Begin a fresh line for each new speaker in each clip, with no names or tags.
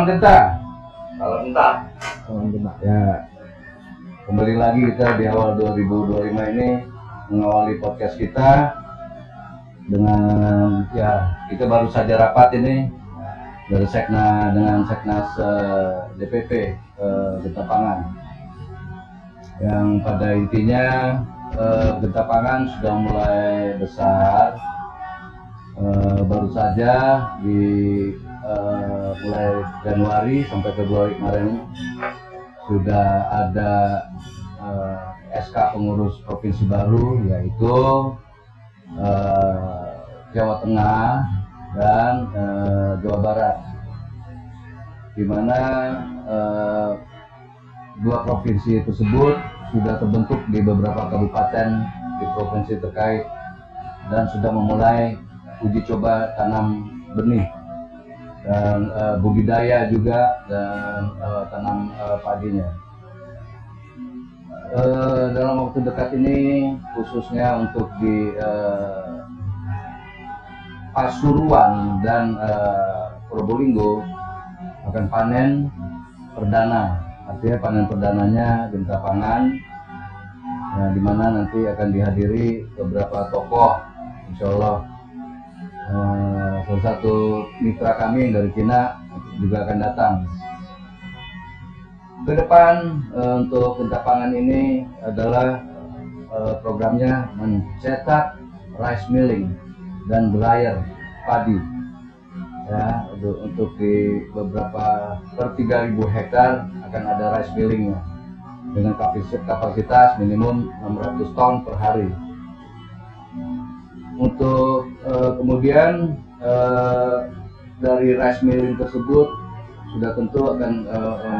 Genta.
Salam Genta.
Salam Genta.
Ya, kembali lagi kita di awal 2025 ini mengawali podcast kita dengan kita baru saja rapat ini dari dengan Seknas DPP Genta Pangan, yang pada intinya Genta Pangan sudah mulai besar. Baru saja di mulai Januari sampai Februari kemarin sudah ada SK pengurus provinsi baru, yaitu Jawa Tengah dan Jawa Barat, di mana dua provinsi tersebut sudah terbentuk di beberapa kabupaten di provinsi terkait dan sudah memulai uji coba tanam benih dan budidaya juga dan tanam padinya. Dalam waktu dekat ini, khususnya untuk di Pasuruan dan Probolinggo akan panen perdana. Artinya panen perdananya Genta Pangan, di mana nanti akan dihadiri beberapa tokoh, insya Allah. Salah satu mitra kami yang dari Cina juga akan datang. Ke depan untuk Genta Pangan ini adalah programnya mencetak rice milling dan dryer padi. Ya, untuk di beberapa per 3.000 hektar akan ada rice millingnya dengan kapasitas minimum 600 ton per hari. Untuk kemudian dari rice milling tersebut sudah tentu akan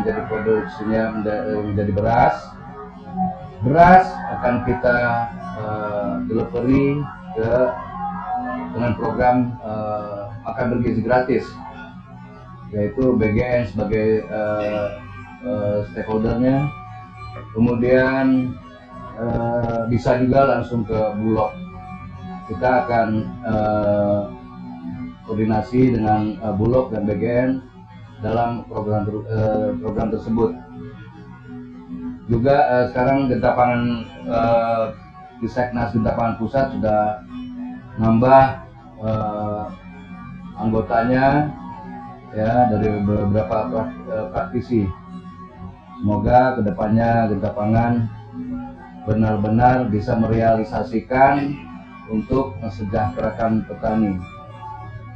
menjadi produksinya menjadi beras. Beras akan kita delivery dengan program makan bergizi gratis, yaitu BGN sebagai stakeholdernya. Kemudian bisa juga langsung ke Bulog. Kita akan koordinasi dengan Bulog dan BGN dalam program tersebut. Juga sekarang Genta Pangan di Seknas Genta Pangan Pusat sudah nambah anggotanya, ya, dari beberapa praktisi. Semoga kedepannya Genta Pangan benar-benar bisa merealisasikan untuk mensejahterakan petani.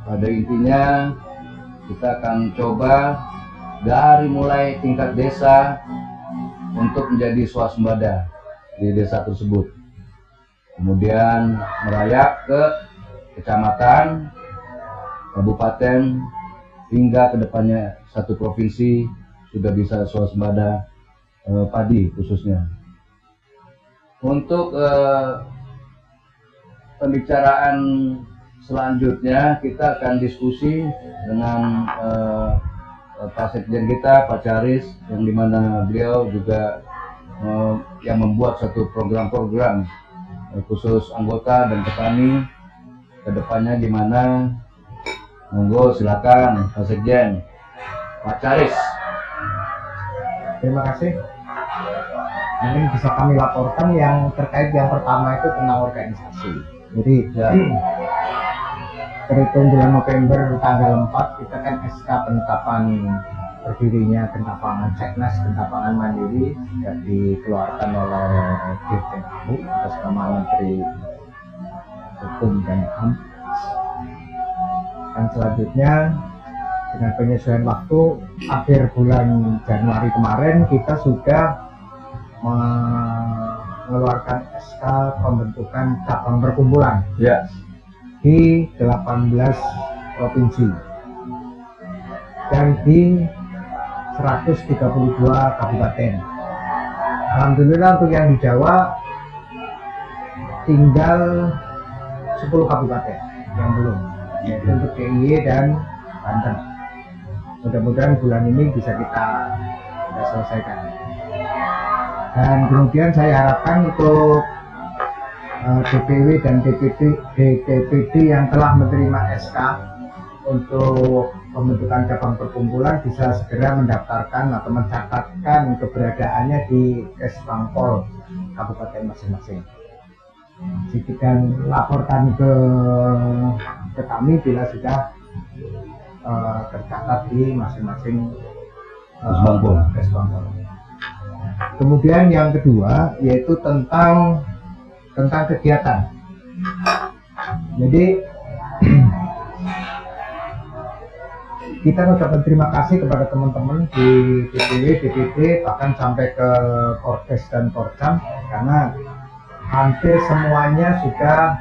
Pada intinya kita akan coba dari mulai tingkat desa untuk menjadi swasembada di desa tersebut, kemudian merayap ke kecamatan, kabupaten, hingga kedepannya satu provinsi sudah bisa swasembada padi khususnya. Untuk pembicaraan selanjutnya kita akan diskusi dengan Pak Sekjen kita, Pak Charis, yang dimana beliau juga yang membuat satu program-program khusus anggota dan petani kedepannya gimana. Monggo silakan Pak Sekjen, Pak Charis.
Terima kasih. Mungkin bisa kami laporkan yang terkait yang pertama itu tentang organisasi. Jadi terhitung bulan November tanggal 4 kita kan SK penetapan berdirinya Genta Pangan Seknas Genta Pangan Mandiri yang dikeluarkan oleh Dirjen AMU atas nama Menteri Hukum dan HAM. Dan selanjutnya dengan penyesuaian waktu akhir bulan Januari kemarin kita sudah mengeluarkan SK pembentukan cabang perkumpulan di 18 provinsi dan di 132 kabupaten. Alhamdulillah untuk yang di Jawa tinggal 10 kabupaten yang belum, yaitu untuk DIY dan Banten. Mudah-mudahan bulan ini bisa kita selesaikan. Dan kemudian saya harapkan untuk DPW dan DPD yang telah menerima SK untuk pembentukan cabang perkumpulan bisa segera mendaftarkan atau mencatatkan keberadaannya di Kesbangpol kabupaten masing-masing. Dan laporkan ke kami bila sudah tercatat di masing-masing Kesbangpol. Kemudian yang kedua yaitu tentang kegiatan. Jadi kita mengucapkan terima kasih kepada teman-teman di DPW, DPD, bahkan sampai ke Pordes dan Porcam, karena hampir semuanya sudah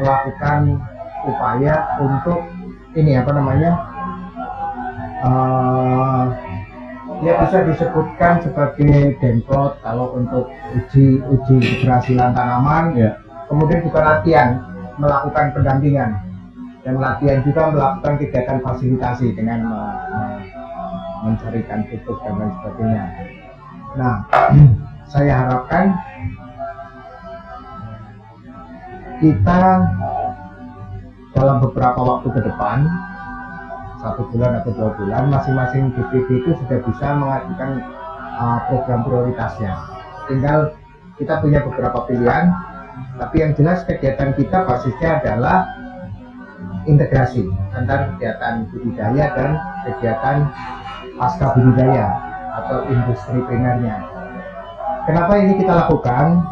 melakukan upaya untuk ini ya bisa disebutkan sebagai demplot kalau untuk uji keberhasilan tanaman,
Ya.
kemudian juga latihan melakukan pendampingan dan latihan juga melakukan kegiatan fasilitasi dengan mencarikan pupuk dan lain sebagainya. Nah, saya harapkan kita dalam beberapa waktu ke depan, 1 bulan atau 2 bulan, masing-masing DPD itu sudah bisa mengajukan program prioritasnya. Tinggal kita punya beberapa pilihan, tapi yang jelas kegiatan kita basisnya adalah integrasi antara kegiatan budidaya dan kegiatan pasca budidaya atau industri primernya. Kenapa ini kita lakukan?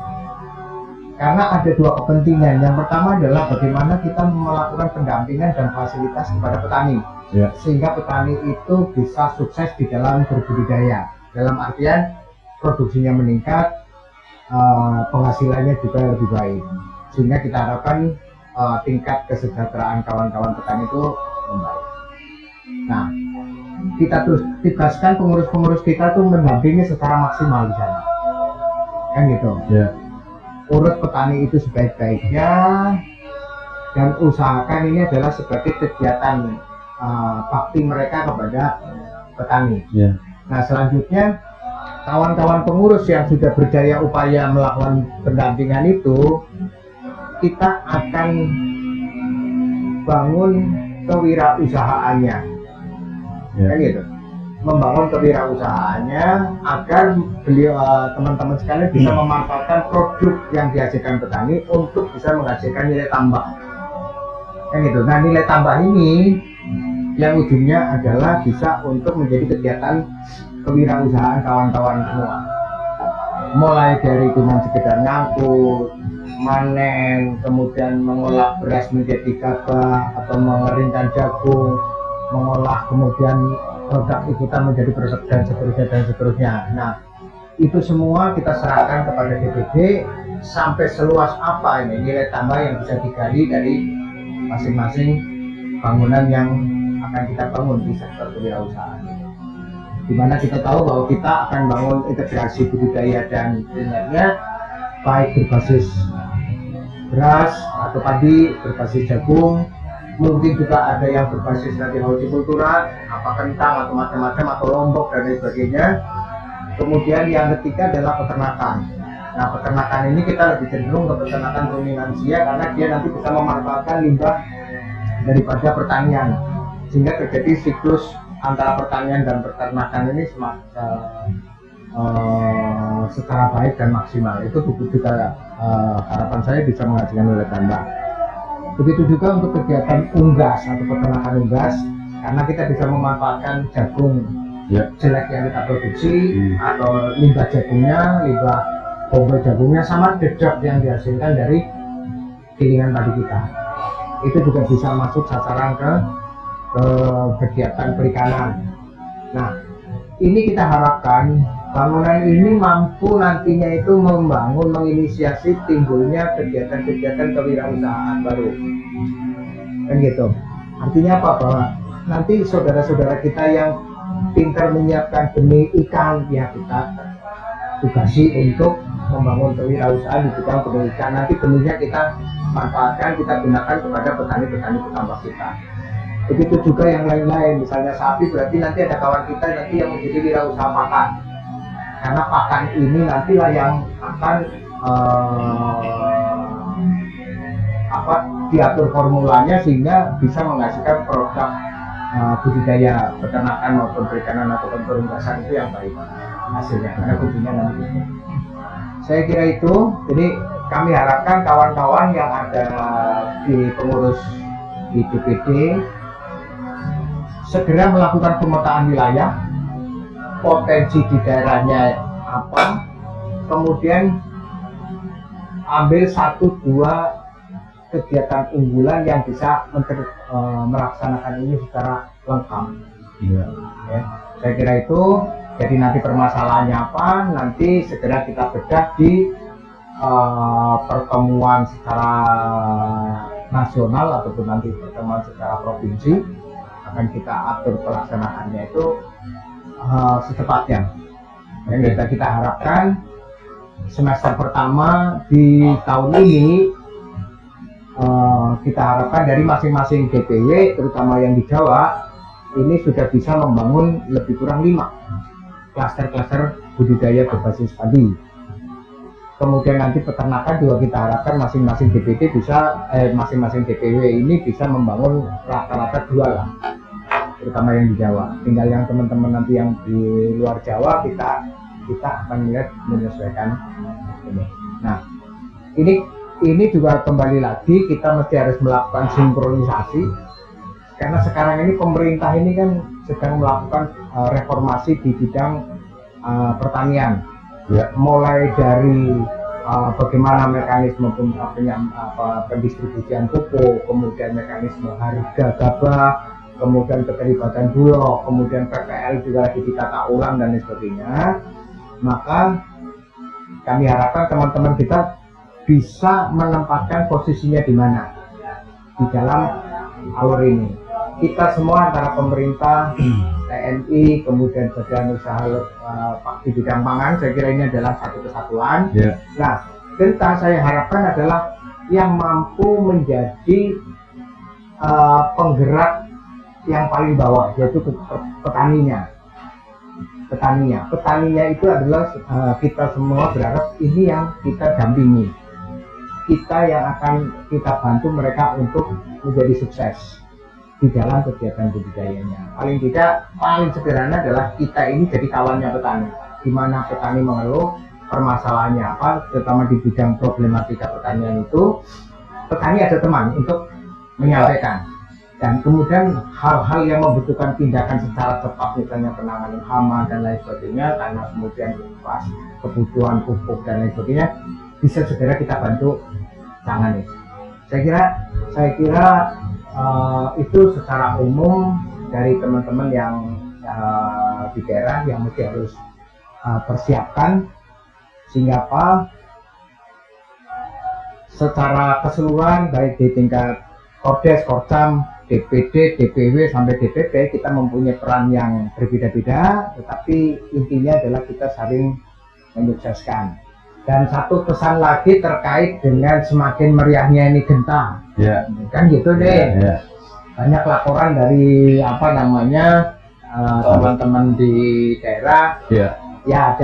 Karena ada 2 kepentingan. Yang pertama adalah bagaimana kita melakukan pendampingan dan fasilitas kepada petani,
Ya.
sehingga petani itu bisa sukses di dalam berbudidaya. Dalam artian produksinya meningkat, penghasilannya juga lebih baik, sehingga kita harapkan tingkat kesejahteraan kawan-kawan petani itu membaik. Nah, kita tugaskan pengurus-pengurus kita tuh mendampingi secara maksimal di sana, kan gitu.
Ya.
Urus petani itu sebaik-baiknya dan usahakan ini adalah sebagai kegiatan bakti mereka kepada petani.
Ya.
Nah, selanjutnya kawan-kawan pengurus yang sudah berdaya upaya melakukan pendampingan itu, kita akan bangun kewirausahaannya,
Ya.
kan gitu. Membangun kewirausahaannya agar beliau teman-teman sekalian bisa memanfaatkan produk yang dihasilkan petani untuk bisa menghasilkan nilai tambah, kan gitu. Nah, nilai tambah ini yang ujungnya adalah bisa untuk menjadi kegiatan kewirausahaan kawan-kawan semua, mulai dari cuma sekedar ngangkut, manen, kemudian mengolah beras menjadi gabah atau mengeringkan jagung, mengolah kemudian produk ikutan menjadi produk dan seterusnya. Nah, itu semua kita serahkan kepada DPD sampai seluas apa ini nilai tambah yang bisa digali dari masing-masing bangunan yang akan kita bangun di sektor kewirausahaan. Di mana kita tahu bahwa kita akan bangun integrasi budidaya dan primernya, baik berbasis beras atau padi, berbasis jagung, mungkin juga ada yang berbasis nanti hortikultura, apa kentang atau macam-macam atau lombok dan lain sebagainya. Kemudian yang ketiga adalah peternakan. Nah, peternakan ini kita lebih cenderung ke peternakan ruminansia karena dia nanti bisa memanfaatkan limbah daripada pertanian, sehingga terjadi siklus antara pertanian dan peternakan ini secara baik dan maksimal. Itu juga harapan saya bisa menghasilkan nilai tambah. Begitu juga untuk kegiatan unggas atau peternakan unggas, karena kita bisa memanfaatkan jagung jelek yang kita produksi atau limbah jagungnya, limbah bonggol jagungnya sama dedok yang dihasilkan dari gilingan padi kita. Itu juga bisa masuk sasaran ke kegiatan perikanan. Nah, ini kita harapkan bangunan ini mampu nantinya itu menginisiasi timbulnya kegiatan-kegiatan kewirausahaan baru, kan gitu. Artinya apa? Bahwa nanti saudara-saudara kita yang pintar menyiapkan benih ikan, ya kita tugasi untuk membangun kewirausahaan di bidang benih ikan. Nanti benihnya kita manfaatkan, kita gunakan kepada petani-petani petambak kita. Begitu juga yang lain-lain, misalnya sapi, berarti nanti ada kawan kita nanti yang menjadi wirausaha pakan. Karena pakan ini nantilah yang akan diatur formulanya sehingga bisa menghasilkan produk budidaya peternakan maupun perikanan atau perunggasan itu yang baik hasilnya, karena kuncinya nanti. Saya kira itu. Jadi kami harapkan kawan-kawan yang ada di pengurus di DPD segera melakukan pemetaan wilayah, potensi di daerahnya apa, kemudian ambil 1-2 kegiatan unggulan yang bisa melaksanakan ini secara lengkap. Ya. Saya kira itu. Jadi nanti permasalahannya apa, nanti segera kita bedah di pertemuan secara nasional ataupun nanti pertemuan secara provinsi, akan kita atur pelaksanaannya itu secepatnya. Yang kita harapkan semester pertama di tahun ini kita harapkan dari masing-masing DPW, terutama yang di Jawa, ini sudah bisa membangun lebih kurang 5 klaster-klaster budidaya berbasis padi. Kemudian nanti peternakan juga kita harapkan masing-masing DPD bisa, masing-masing DPW ini bisa membangun rata-rata 2 lah, terutama yang di Jawa. Tinggal yang teman-teman nanti yang di luar Jawa kita akan lihat menyesuaikan ini. Nah, ini juga kembali lagi kita mesti harus melakukan sinkronisasi, karena sekarang ini pemerintah ini kan sedang melakukan reformasi di bidang pertanian, ya, mulai dari bagaimana mekanisme pendistribusian pupuk, kemudian mekanisme harga gabah, kemudian keterlibatan Bulog, kemudian PPL juga lagi ditata ulang dan lain sebagainya. Maka kami harapkan teman-teman kita bisa menempatkan posisinya di mana di dalam alur ini. Kita semua antara pemerintah, TNI, kemudian badan usaha di bidang pangan, saya kira ini adalah satu kesatuan. Yeah. Nah, Genta saya harapkan adalah yang mampu menjadi penggerak yang paling bawah, yaitu petaninya. Petaninya itu adalah kita semua berharap ini yang kita dampingi. Kita yang akan kita bantu mereka untuk menjadi sukses di dalam kegiatan budidayanya. Paling tidak, paling sederhana adalah kita ini jadi kawannya petani. Di mana petani mengeluh permasalahannya apa, terutama di bidang problematika pertanian itu, petani ada teman untuk menyampaikan. Dan kemudian hal-hal yang membutuhkan tindakan secara cepat, misalnya penanganan hama dan lain sebagainya, karena kemudian pas kebutuhan pupuk dan lain sebagainya, bisa segera kita bantu tangani. Saya kira itu secara umum dari teman-teman yang di daerah yang mesti harus persiapkan, sehingga apa, secara keseluruhan baik di tingkat Kordes, Korcam, DPD, DPW sampai DPP kita mempunyai peran yang berbeda-beda, tetapi intinya adalah kita saling menyukseskan. Dan satu pesan lagi terkait dengan semakin meriahnya ini Genta, kan gitu deh. Banyak laporan dari teman-teman di daerah, ya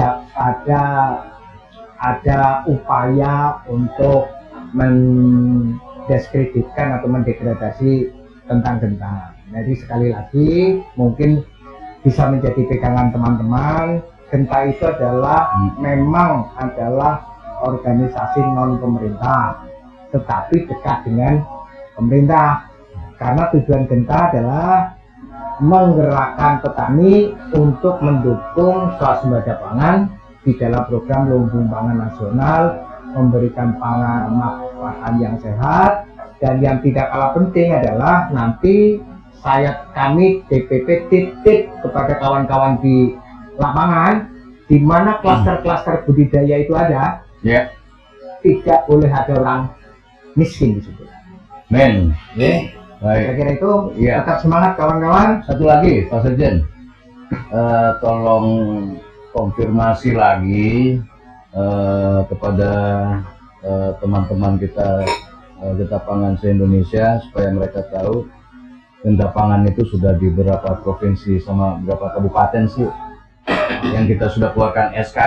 ada upaya untuk mendiskreditkan atau mendegradasi tentang Genta. Jadi sekali lagi mungkin bisa menjadi pegangan teman-teman. Genta itu memang adalah organisasi non pemerintah, tetapi dekat dengan pemerintah. Karena tujuan Genta adalah menggerakkan petani untuk mendukung swasembada pangan di dalam program Lumbung Pangan Nasional, memberikan pangan yang sehat, dan yang tidak kalah penting adalah nanti kami DPP titip kepada kawan-kawan di lapangan, di mana klaster-klaster budidaya itu ada, tidak boleh ada orang miskin di situ.
Men,
baik. Saya kira itu, tetap semangat kawan-kawan.
Satu lagi, Pak Sekjen, tolong konfirmasi lagi kepada teman-teman kita Genta Pangan se-Indonesia supaya mereka tahu Genta Pangan itu sudah di beberapa provinsi sama beberapa kabupaten sih yang kita sudah keluarkan SK.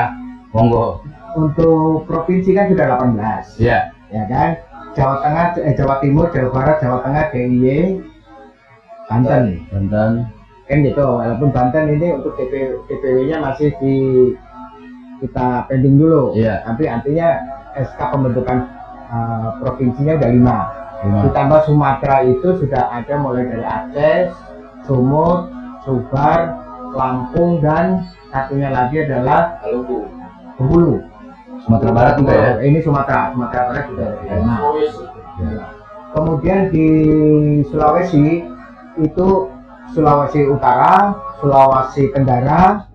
Monggo.
Untuk provinsi kan sudah 18. Ya kan? Jawa Tengah, Jawa Timur, Jawa Barat, Jawa Tengah, DIY, Banten.
Banten.
Kan gitu, walaupun Banten ini untuk DPW-nya masih kita pending dulu.
Iya.
Tapi artinya SK pembentukan provinsinya udah 5.
5.
Ditambah Sumatera itu sudah ada mulai dari Aceh, Sumut, Sumbar, Lampung, dan satunya lagi adalah Bengkulu.
Sumatera Barat juga ya?
Ini Sumatera Barat sudah ada 5. Kemudian di Sulawesi itu Sulawesi Utara, Sulawesi Tenggara,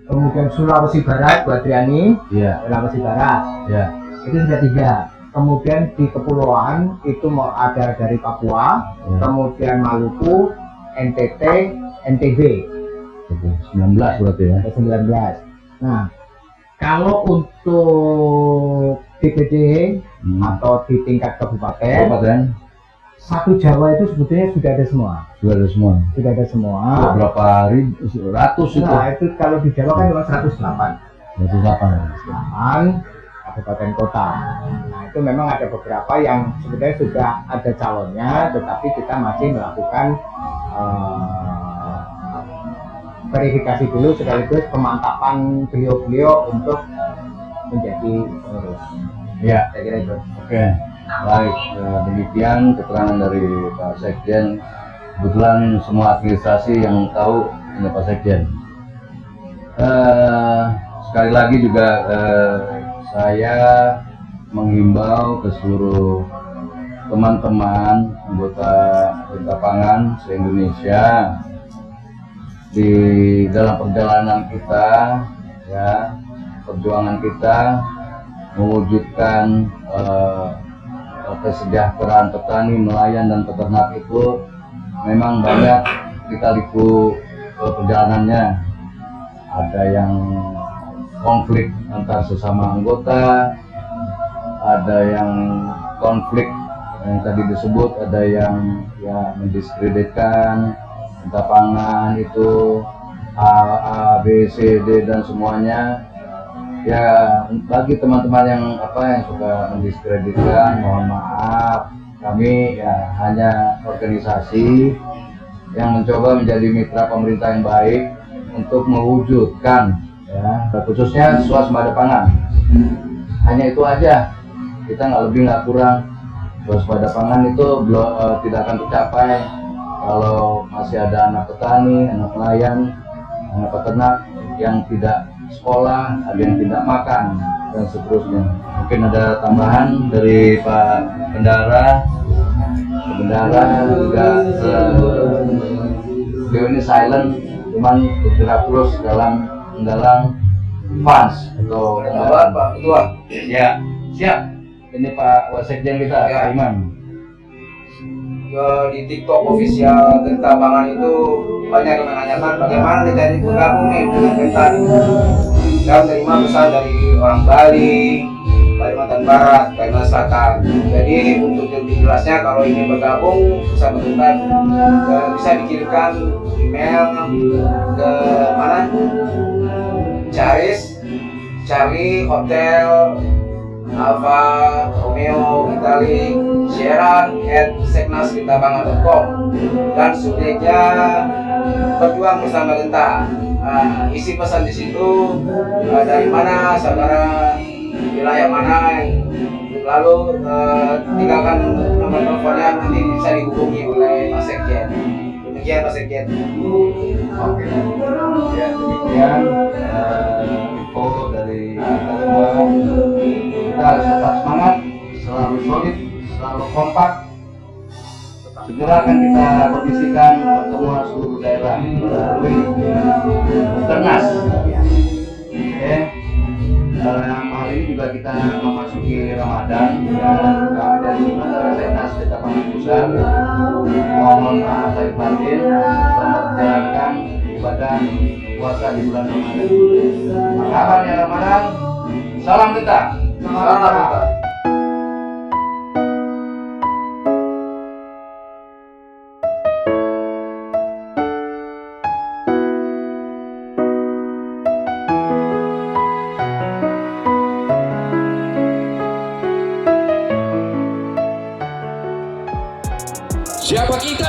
kemudian Sulawesi Barat, Bu Adriani, Sulawesi Barat, itu sudah 3. Kemudian di kepulauan itu mau ada dari Papua, kemudian Maluku, NTT, NTB.
19 berarti ya?
19. Nah, kalau untuk DPD atau di tingkat kabupaten, satu Jawa itu sebetulnya sudah ada semua. Sudah ada semua.
Berapa ratus itu?
Nah, itu kalau di Jawa kan cuma 108.
108
kabupaten kota. Nah, itu memang ada beberapa yang sebetulnya sudah ada calonnya, tetapi kita masih melakukan verifikasi dulu sekaligus pemantapan beliau-beliau untuk menjadi pengurus.
Ya,
saya kira itu.
Oke. Baik, demikian keterangan dari Pak Sekjen. Kebetulan semua administrasi yang tahu hanya Pak Sekjen. Sekali lagi juga saya menghimbau ke seluruh teman-teman anggota Perintah Pangan se-Indonesia di dalam perjalanan kita, ya, perjuangan kita mewujudkan kesejahteraan petani, nelayan, dan peternak itu memang banyak lika-liku perjalanannya. Ada yang konflik antar sesama anggota, ada yang konflik yang tadi disebut, ada yang mendiskreditkan Perintah Pangan itu A, B, C, D, dan semuanya. Ya, bagi teman-teman yang suka mendiskreditkan, mohon maaf, kami ya hanya organisasi yang mencoba menjadi mitra pemerintah yang baik untuk mewujudkan, ya, khususnya swasembada pangan. Hanya itu aja, kita nggak lebih nggak kurang. Swasembada pangan itu tidak akan tercapai kalau masih ada anak petani, anak nelayan, anak peternak yang tidak sekolah, ada yang tidak makan, dan seterusnya. Mungkin ada tambahan dari Pak Bendara juga. Beliau ini silent, cuman bergerak terus dalam fans atau Pak Ketua. Ya, siap. Ini Pak Wasekjen kita, Pak Iman.
Di TikTok official Perintah Pangan itu banyak yang menanyakan bagaimana kita ini bergabung nih dengan Perintah. Saya menerima pesan dari orang Bali, Kalimantan Barat, Kalimantan Selatan. Jadi untuk lebih jelasnya kalau ini bergabung bersama Perintah, bisa dikirimkan email ke mana? Charlie Hotel Alfa Romeo Itali Sierra @seknaskitapangan.com, dan subjeknya berjuang bersama Genta. Isi pesan di situ dari mana saudara, wilayah mana, lalu tinggalkan nomor teleponnya, nanti bisa dihubungi oleh Pak Sekjen. Demikian Pak Sekjen.
Oke. Ya, demikian info dari kita semua. Kita harus tetap semangat, selalu solid, selalu kompak. Segera akan kita kondisikan pertemuan seluruh daerah melalui Mukernas. Oke. Dalam hal ini juga kita memasuki Ramadan, dan kami dari Seknas Perintah Pangan Pusat mohon maaf lahir batin, selamat menjalankan ibadah puasa di bulan Ramadan. Apa kabarnya Ramadan? Salam Genta.
Salam Genta.
Siapa kita?